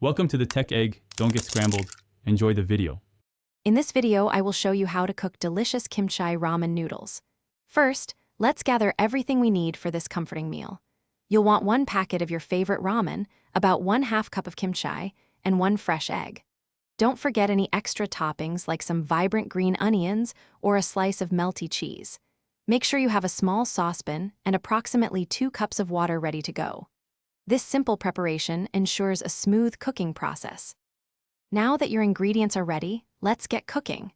Welcome to the Tech Egg. Don't get scrambled. Enjoy the video. In this video, I will show you how to cook delicious kimchi ramen noodles. First, let's gather everything we need for this comforting meal. You'll want 1 packet of your favorite ramen, about 1/2 cup of kimchi, and 1 fresh egg. Don't forget any extra toppings like some vibrant green onions or a slice of melty cheese. Make sure you have a small saucepan and approximately 2 cups of water ready to go. This simple preparation ensures a smooth cooking process. Now that your ingredients are ready, let's get cooking.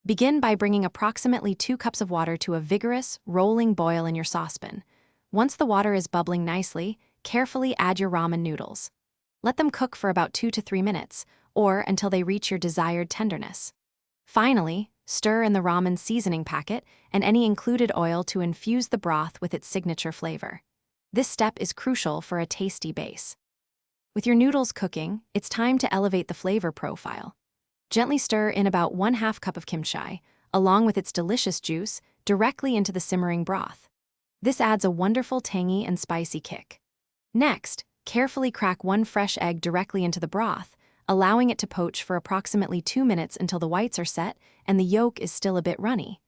Begin by bringing approximately 2 cups of water to a vigorous, rolling boil in your saucepan. Once the water is bubbling nicely, carefully add your ramen noodles. Let them cook for about 2 to 3 minutes, or until they reach your desired tenderness. Finally, stir in the ramen seasoning packet and any included oil to infuse the broth with its signature flavor. This step is crucial for a tasty base. With your noodles cooking, it's time to elevate the flavor profile. Gently stir in about 1/2 cup of kimchi, along with its delicious juice, directly into the simmering broth. This adds a wonderful tangy and spicy kick. Next, carefully crack 1 fresh egg directly into the broth, allowing it to poach for approximately 2 minutes until the whites are set and the yolk is still a bit runny.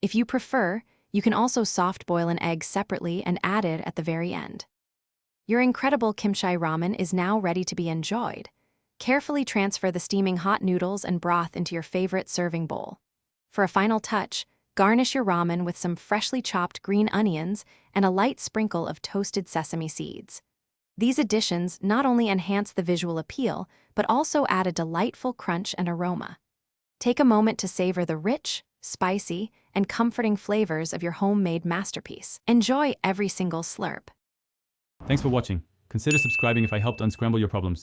If you prefer, you can also soft boil an egg separately and add it at the very end. Your incredible kimchi ramen is now ready to be enjoyed. Carefully transfer the steaming hot noodles and broth into your favorite serving bowl. For a final touch, garnish your ramen with some freshly chopped green onions and a light sprinkle of toasted sesame seeds. These additions not only enhance the visual appeal, but also add a delightful crunch and aroma. Take a moment to savor the rich, spicy, and comforting flavors of your homemade masterpiece. Enjoy every single slurp. Thanks for watching. Consider subscribing if I helped unscramble your problems.